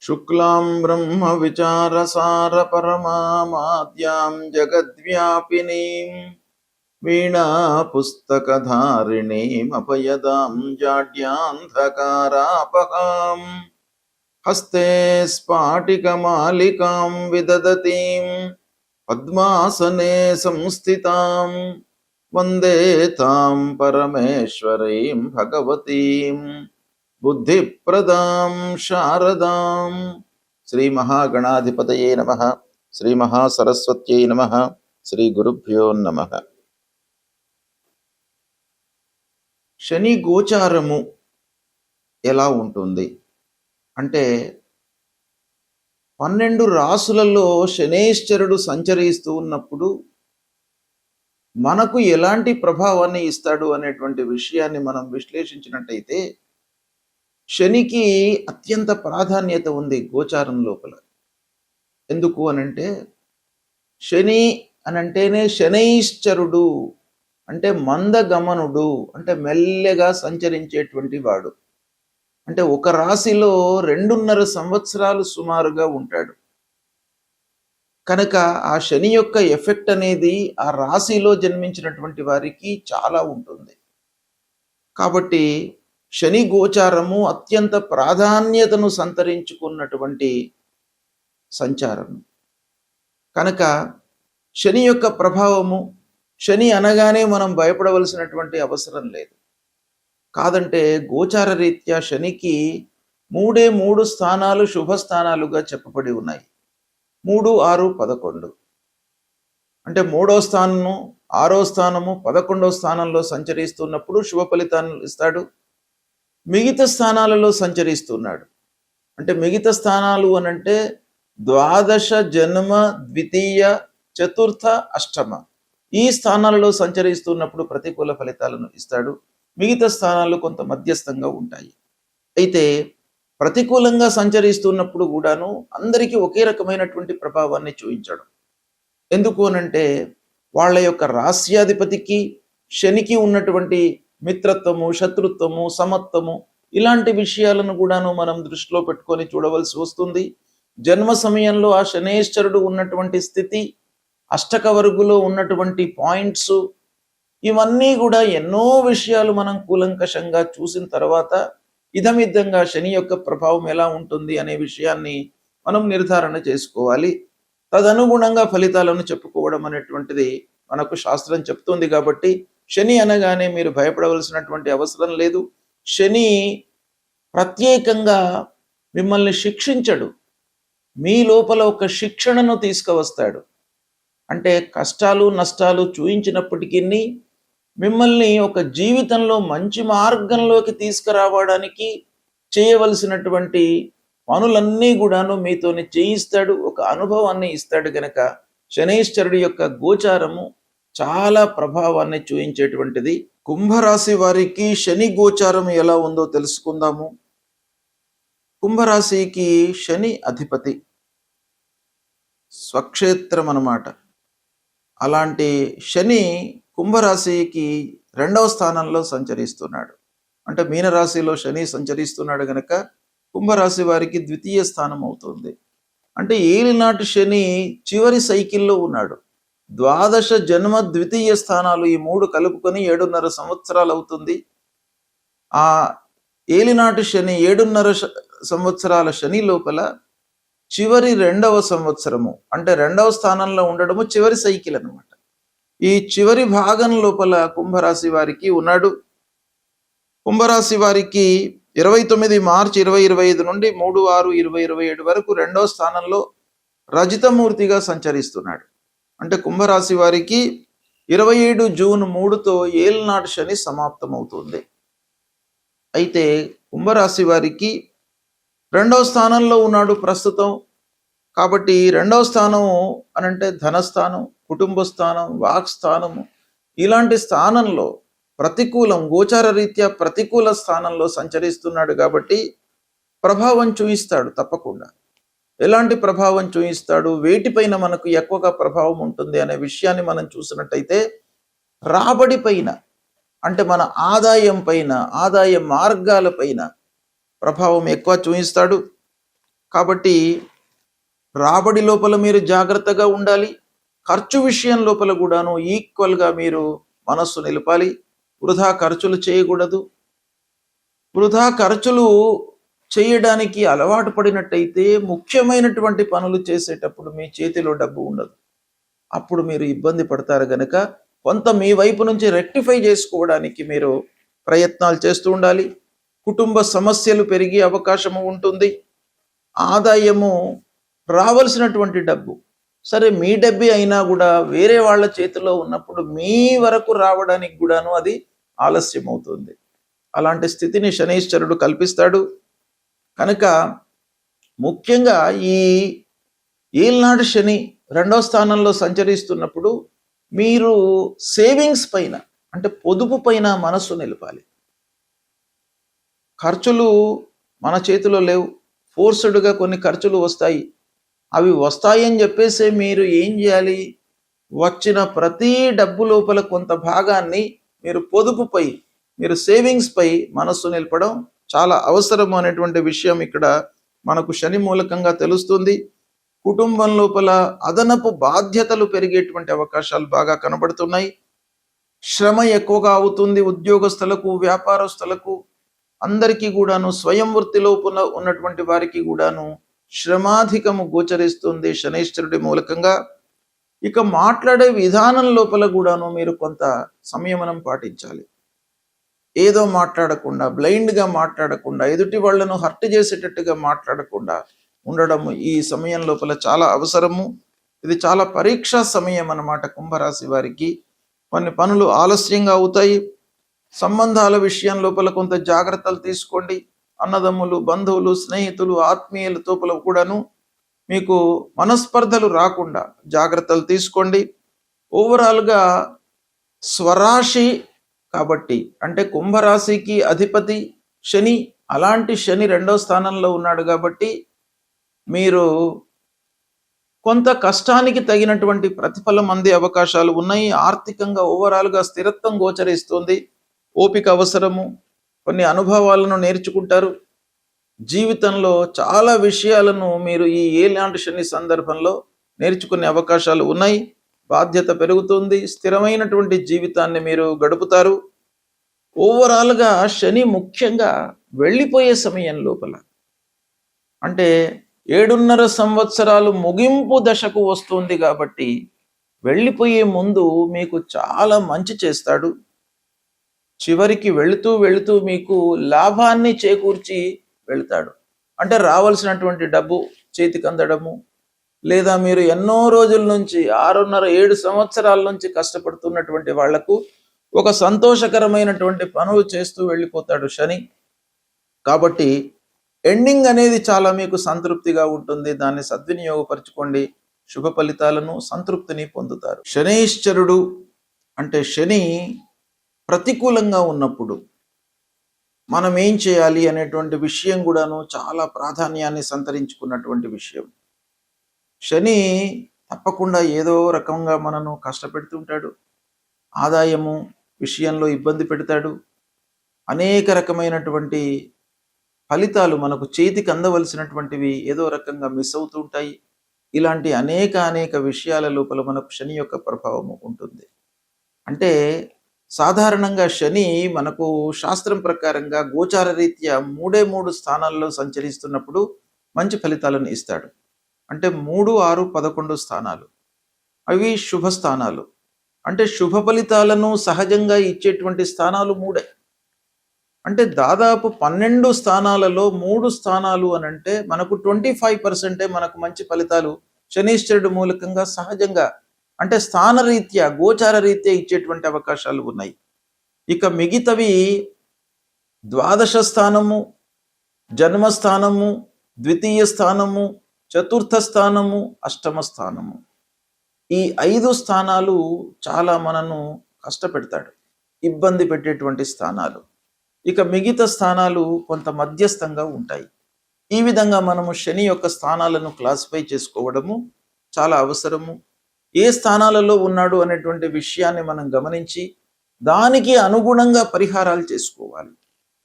शुक्लां ब्रह्मविचारसारपरमामाद्यां जगद्व्यापिनीं वीणापुस्तकधारिणीमपयदां जाड्यान्धकारापहां हस्ते स्फाटिकमालिकां विदधतीं पद्मासने संस्थितां वन्दे तां परमेश्वरीं भगवतीं बुद्धिप्रदां शारदां। श्री महागणाधिपतये नमः। श्री महासरस्वत्यै नमः। శ్రీ గురుభ్యో నమః. శని గోచారము ఎలా ఉంటుంది అంటే 12 రాసులలో శనేశ్వరుడు సంచరిస్తూ ఉన్నప్పుడు మనకు ఎలాంటి ప్రభావాన్ని ఇస్తాడు అనేటువంటి విషయాన్ని మనం విశ్లేషించినట్టయితే శనికి అత్యంత ప్రాధాన్యత ఉంది గోచారం లోపల. ఎందుకు అనంటే శని అనంటేనే శనైశ్చరుడు అంటే మందగమనుడు, అంటే మెల్లగా సంచరించేటువంటి వాడు. అంటే ఒక రాశిలో 2.5 సంవత్సరాలు సుమారుగా ఉంటాడు. కనుక ఆ శని యొక్క ఎఫెక్ట్ అనేది ఆ రాశిలో జన్మించినటువంటి వారికి చాలా ఉంటుంది. కాబట్టి శని గోచారము అత్యంత ప్రాధాన్యతను సంతరించుకున్నటువంటి సంచారం. కనుక శని యొక్క ప్రభావము, శని అనగానే మనం భయపడవలసినటువంటి అవసరం లేదు. కాదంటే గోచార రీత్యా శనికి 3 స్థానాలు శుభస్థానాలుగా చెప్పబడి ఉన్నాయి. 3, 6, 11 అంటే 3వ స్థానము, 6వ స్థానము, 11వ స్థానంలో సంచరిస్తున్నప్పుడు శుభ ఫలితాన్ని ఇస్తాడు. మిగతా స్థానాలలో సంచరిస్తున్నాడు అంటే మిగతా స్థానాలు అనంటే ద్వాదశ, జన్మ, ద్వితీయ, చతుర్థ, అష్టమ ఈ స్థానాలలో సంచరిస్తున్నప్పుడు ప్రతికూల ఫలితాలను ఇస్తాడు. మిగతా స్థానాలు కొంత మధ్యస్థంగా ఉంటాయి. అయితే ప్రతికూలంగా సంచరిస్తున్నప్పుడు కూడాను అందరికీ ఒకే రకమైనటువంటి ప్రభావాన్ని చూపించడం. ఎందుకు అనంటే వాళ్ళ యొక్క రాస్యాధిపతికి శనికి ఉన్నటువంటి మిత్రత్వము, శత్రుత్వము, సమత్వము ఇలాంటి విషయాలను కూడాను మనం దృష్టిలో పెట్టుకొని చూడవలసి వస్తుంది. జన్మ సమయంలో ఆ శనేశ్వరుడు ఉన్నటువంటి స్థితి, అష్టక వర్గులో ఉన్నటువంటి పాయింట్స్, ఇవన్నీ కూడా ఎన్నో విషయాలు మనం కూలంకషంగా చూసిన తర్వాత ఇదమిద్దంగా శని యొక్క ప్రభావం ఎలా ఉంటుంది అనే విషయాన్ని మనం నిర్ధారణ చేసుకోవాలి. తదనుగుణంగా ఫలితాలను చెప్పుకోవడం అనేటువంటిది మనకు శాస్త్రం చెప్తుంది. కాబట్టి శని అనగానే మీరు భయపడవలసినటువంటి అవసరం లేదు. శని ప్రత్యేకంగా మిమ్మల్ని శిక్షించడు, మీ లోపల ఒక శిక్షణను తీసుకువస్తాడు. అంటే కష్టాలు నష్టాలు చూయించినప్పటికీ మిమ్మల్ని ఒక జీవితంలో మంచి మార్గంలోకి తీసుకురావడానికి చేయవలసినటువంటి పనులన్నీ కూడాను మీతోని చేయిస్తాడు, ఒక అనుభవాన్ని ఇస్తాడు. గనక శనైశ్వరుడి యొక్క గోచారము చాలా ప్రభావాన్ని చూయించేటువంటిది. కుంభరాశి వారికి శని గోచారం ఎలా ఉందో తెలుసుకుందాము. కుంభరాశికి శని అధిపతి, స్వక్షేత్రం అన్నమాట. అలాంటి శని కుంభరాశికి 2వ స్థానంలో సంచరిస్తున్నాడు. అంటే మీనరాశిలో శని సంచరిస్తున్నాడు గనక కుంభరాశి వారికి ద్వితీయ స్థానం అవుతుంది. అంటే ఏలినాటి శని చివరి సైకిల్లో ఉన్నాడు. ద్వాదశ, జన్మ, ద్వితీయ స్థానాలు ఈ 3 కలుపుకొని 7.5 సంవత్సరాలు అవుతుంది. ఆ ఏలినాటి శని 7.5 సంవత్సరాల శని లోపల చివరి 2వ సంవత్సరము అంటే 2వ స్థానంలో ఉండడము చివరి సైకిల్ అన్నమాట. ఈ చివరి భాగం లోపల కుంభరాశి వారికి ఉన్నాడు. కుంభరాశి వారికి 29 మార్చి 2025 నుండి 3/6/2027 వరకు 2వ స్థానంలో రజితమూర్తిగా సంచరిస్తున్నాడు. అంటే కుంభరాశి వారికి 27 జూన్ 3తో ఏలినాటి శని సమాప్తమవుతుంది. అయితే కుంభరాశి వారికి 2వ స్థానంలో ఉన్నాడు ప్రస్తుతం. కాబట్టి 2వ స్థానం అనంటే ధనస్థానం, కుటుంబ స్థానం, వాక్ స్థానము ఇలాంటి స్థానంలో ప్రతికూలం, గోచార రీత్యా ప్రతికూల స్థానంలో సంచరిస్తున్నాడు. కాబట్టి ప్రభావం చూయిస్తాడు తప్పకుండా. ఎలాంటి ప్రభావం చూయిస్తాడు, వేటిపైన మనకు ఎక్కువగా ప్రభావం ఉంటుంది అనే విషయాన్ని మనం చూసినట్టయితే రాబడి పైన, అంటే మన ఆదాయం పైన, ఆదాయ మార్గాల పైన ప్రభావం ఎక్కువ చూపిస్తాడు. కాబట్టి రాబడి లోపల మీరు జాగ్రత్తగా ఉండాలి. ఖర్చు విషయం లోపల కూడాను ఈక్వల్గా మీరు మనస్సు నిలపాలి. వృధా ఖర్చులు చేయకూడదు. వృధా ఖర్చులు చేయడానికి అలవాటు పడినట్టయితే ముఖ్యమైనటువంటి పనులు చేసేటప్పుడు మీ చేతిలో డబ్బు ఉండదు. అప్పుడు మీరు ఇబ్బంది పడతారు గనక కొంత మీ వైపు నుంచి రెక్టిఫై చేసుకోవడానికి మీరు ప్రయత్నాలు చేస్తూ ఉండాలి. కుటుంబ సమస్యలు పెరిగే అవకాశము ఉంటుంది. ఆదాయము రావాల్సినటువంటి డబ్బు సరే మీ డబ్బే అయినా కూడా వేరే వాళ్ళ చేతిలో ఉన్నప్పుడు మీ వరకు రావడానికి కూడాను అది ఆలస్యం అవుతుంది. అలాంటి స్థితిని శనైశ్వరుడు కల్పిస్తాడు. కనుక ముఖ్యంగా ఈ ఏల్నాడు శని 2వ స్థానంలో సంచరిస్తున్నప్పుడు మీరు సేవింగ్స్ పైన అంటే పొదుపు పైన మనస్సు నిలపాలి. ఖర్చులు మన చేతిలో లేవు. ఫోర్స్డ్గా కొన్ని ఖర్చులు వస్తాయి. అవి వస్తాయని చెప్పేసి మీరు ఏం చేయాలి? వచ్చిన ప్రతి డబ్బు లోపల కొంత భాగాన్ని మీరు పొదుపుపై మీరు సేవింగ్స్ పై మనస్సు నిలపడం చాలా అవసరం అనేటువంటి విషయం ఇక్కడ మనకు శని మూలకంగా తెలుస్తుంది. కుటుంబం లోపల అదనపు బాధ్యతలు పెరిగేటువంటి అవకాశాలు బాగా కనబడుతున్నాయి. శ్రమ ఎక్కువగా అవుతుంది. ఉద్యోగస్తులకు, వ్యాపారస్తులకు అందరికీ కూడాను, స్వయం వృత్తిలో ఉన్నటువంటి వారికి కూడాను శ్రమాధికము గోచరిస్తుంది శనైశ్వరుడి మూలకంగా. ఇక మాట్లాడే విధానం లోపల కూడాను మీరు కొంత సంయమనం పాటించాలి. ఏదో మాట్లాడకుండా, బ్లైండ్గా మాట్లాడకుండా, ఎదుటి వాళ్లను హర్ట్ చేసేటట్టుగా మాట్లాడకుండా ఉండడం ఈ సమయం లోపల చాలా అవసరము. ఇది చాలా పరీక్షా సమయం అన్నమాట కుంభరాశి వారికి. కొన్ని పనులు ఆలస్యంగా అవుతాయి. సంబంధాల విషయం లోపల కొంత జాగ్రత్తలు తీసుకోండి. అన్నదమ్ములు, బంధువులు, స్నేహితులు, ఆత్మీయులతో కూడాను మీకు మనస్పర్ధలు రాకుండా జాగ్రత్తలు తీసుకోండి. ఓవరాల్గా స్వరాశి కాబట్టి అంటే కుంభరాశికి అధిపతి శని, అలాంటి శని 2వ స్థానంలో ఉన్నాడు కాబట్టి మీరు కొంత కష్టానికి తగినటువంటి ప్రతిఫలం అందే అవకాశాలు ఉన్నాయి. ఆర్థికంగా ఓవరాల్గా స్థిరత్వం గోచరిస్తుంది. ఓపిక అవసరము. కొన్ని అనుభవాలను నేర్చుకుంటారు. జీవితంలో చాలా విషయాలను మీరు ఈ ఏలాంటి శని సందర్భంలో నేర్చుకునే అవకాశాలు ఉన్నాయి. బాధ్యత పెరుగుతుంది. స్థిరమైనటువంటి జీవితాన్ని మీరు గడుపుతారు. ఓవరాల్గా శని ముఖ్యంగా వెళ్ళిపోయే సమయం లోపల అంటే 7.5 సంవత్సరాలు ముగింపు దశకు వస్తుంది కాబట్టి వెళ్ళిపోయే ముందు మీకు చాలా మంచి చేస్తాడు. చివరికి వెళుతూ వెళుతూ మీకు లాభాన్ని చేకూర్చి వెళ్తాడు. అంటే రావాల్సినటువంటి డబ్బు చేతికి అందడము, లేదా మీరు ఎన్నో రోజుల నుంచి 6.5-7 సంవత్సరాల నుంచి కష్టపడుతున్నటువంటి వాళ్లకు ఒక సంతోషకరమైనటువంటి పనులు చేస్తూ వెళ్ళిపోతాడు శని. కాబట్టి ఎండింగ్ అనేది చాలా మీకు సంతృప్తిగా ఉంటుంది. దాన్ని సద్వినియోగపరచుకోండి. శుభ ఫలితాలను, సంతృప్తిని పొందుతారు. శనైశ్చరుడు అంటే శని ప్రతికూలంగా ఉన్నప్పుడు మనం ఏం చేయాలి అనేటువంటి విషయం కూడాను చాలా ప్రాధాన్యాన్ని సంతరించుకున్నటువంటి విషయం. శని తప్పకుండా ఏదో రకంగా మనను కష్టపెడుతుంటాడు. ఆదాయము విషయంలో ఇబ్బంది పెడతాడు. అనేక రకమైనటువంటి ఫలితాలు మనకు చేతికి అందవలసినటువంటివి ఏదో రకంగా మిస్ అవుతూ ఉంటాయి. ఇలాంటి అనేక విషయాల లోపల మనకు శని యొక్క ప్రభావము ఉంటుంది. అంటే సాధారణంగా శని మనకు శాస్త్రం ప్రకారంగా గోచార రీత్యా 3 స్థానాల్లో సంచరిస్తున్నప్పుడు మంచి ఫలితాలను ఇస్తాడు. అంటే 3, 6, 11 స్థానాలు అవి శుభ స్థానాలు. అంటే శుభ ఫలితాలను సహజంగా ఇచ్చేటువంటి స్థానాలు 3. అంటే దాదాపు 12 స్థానాలలో 3 స్థానాలు అనంటే మనకు 25% మనకు మంచి ఫలితాలు శనీశ్వరుడు మూలకంగా సహజంగా అంటే స్థానరీత్యా గోచార రీత్యా ఇచ్చేటువంటి అవకాశాలు ఉన్నాయి. ఇక మిగతావి ద్వాదశ స్థానము, జన్మస్థానము, ద్వితీయ స్థానము, చతుర్థ స్థానము, అష్టమ స్థానము, ఈ 5 స్థానాలు చాలా మనను కష్టపెడతాడు, ఇబ్బంది పెట్టేటువంటి స్థానాలు. ఇక మిగతా స్థానాలు కొంత మధ్యస్థంగా ఉంటాయి. ఈ విధంగా మనము శని యొక్క స్థానాలను క్లాసిఫై చేసుకోవడము చాలా అవసరము. ఏ స్థానాలలో ఉన్నాడు అనేటువంటి విషయాన్ని మనం గమనించి దానికి అనుగుణంగా పరిహారాలు చేసుకోవాలి.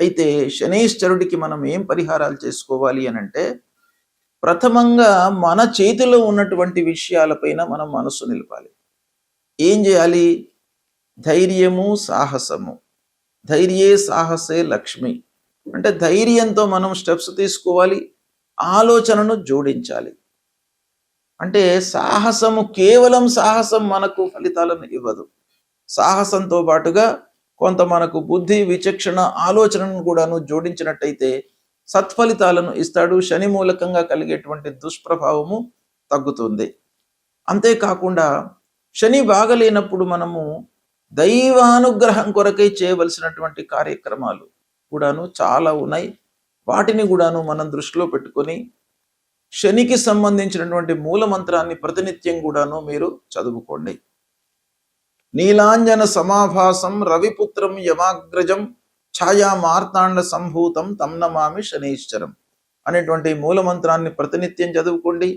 అయితే శనైశ్చరుడికి మనం ఏం పరిహారాలు చేసుకోవాలి అనంటే ప్రథమంగా మన చేతిలో ఉన్నటువంటి విషయాలపైన మనం మనస్సు నిలపాలి. ఏం చేయాలి? ధైర్యము, సాహసము. ధైర్యే సాహసే లక్ష్మి. అంటే ధైర్యంతో మనం స్టెప్స్ తీసుకోవాలి, ఆలోచనను జోడించాలి. అంటే సాహసము, కేవలం సాహసం మనకు ఫలితాలను ఇవ్వదు. సాహసంతో పాటుగా కొంత మనకు బుద్ధి, విచక్షణ, ఆలోచనను కూడాను జోడించినట్టయితే సత్ఫలితాలను ఇస్తాడు. శని మూలకంగా కలిగేటువంటి దుష్ప్రభావము తగ్గుతుంది. అంతేకాకుండా శని బాగలేనప్పుడు మనము దైవానుగ్రహం కొరకై చేయవలసినటువంటి కార్యక్రమాలు కూడాను చాలా ఉన్నాయి. వాటిని కూడాను మనం దృష్టిలో పెట్టుకొని శనికి సంబంధించినటువంటి మూల మంత్రాన్ని ప్రతినిత్యం కూడాను మీరు చదువుకోండి. నీలాంజన సమాభాసం రవిపుత్రం యమాగ్రజం ఛాయా మార్తాండ సంభూతం తం నమామి శనీశ్వరం అనేటువంటి మూల మంత్రాన్ని ప్రతినిత్యం చదువుకోండి.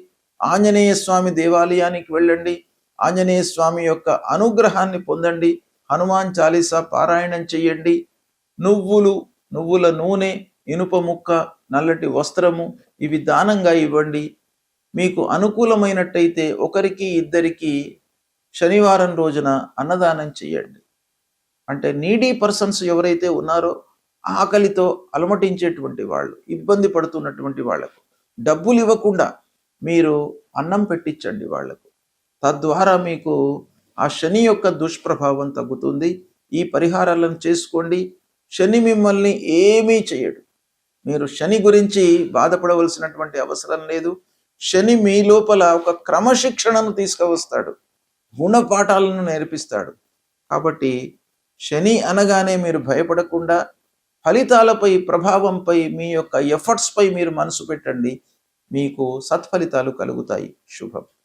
ఆంజనేయ స్వామి దేవాలయానికి వెళ్ళండి, ఆంజనేయ స్వామి యొక్క అనుగ్రహాన్ని పొందండి. హనుమాన్ చాలీసా పారాయణం చెయ్యండి. నువ్వుల నూనె, ఇనుప ముక్క, నల్లటి వస్త్రము ఇవి దానంగా ఇవ్వండి. మీకు అనుకూలమైనట్టయితే ఒకరికి ఇద్దరికి శనివారం రోజున అన్నదానం చెయ్యండి. అంటే నీడీ పర్సన్స్ ఎవరైతే ఉన్నారో, ఆకలితో అలమటించేటువంటి వాళ్ళు, ఇబ్బంది పడుతున్నటువంటి వాళ్లకు డబ్బులు ఇవ్వకుండా మీరు అన్నం పెట్టించండి వాళ్లకు. తద్వారా మీకు ఆ శని యొక్క దుష్ప్రభావం తగ్గుతుంది. ఈ పరిహారాలను చేసుకోండి. శని మిమ్మల్ని ఏమీ చేయడు. మీరు శని గురించి బాధపడవలసినటువంటి అవసరం లేదు. శని మీ లోపల ఒక క్రమశిక్షణను తీసుకువస్తాడు, గుణపాఠాలను నేర్పిస్తాడు. కాబట్టి శని అనగానే మీరు భయపడకుండా ఫలితాలపై, ప్రభావంపై, మీ యొక్క ఎఫర్ట్స్ పై మీరు మనసు పెట్టండి. మీకు సత్ఫలితాలు కలుగుతాయి. శుభం.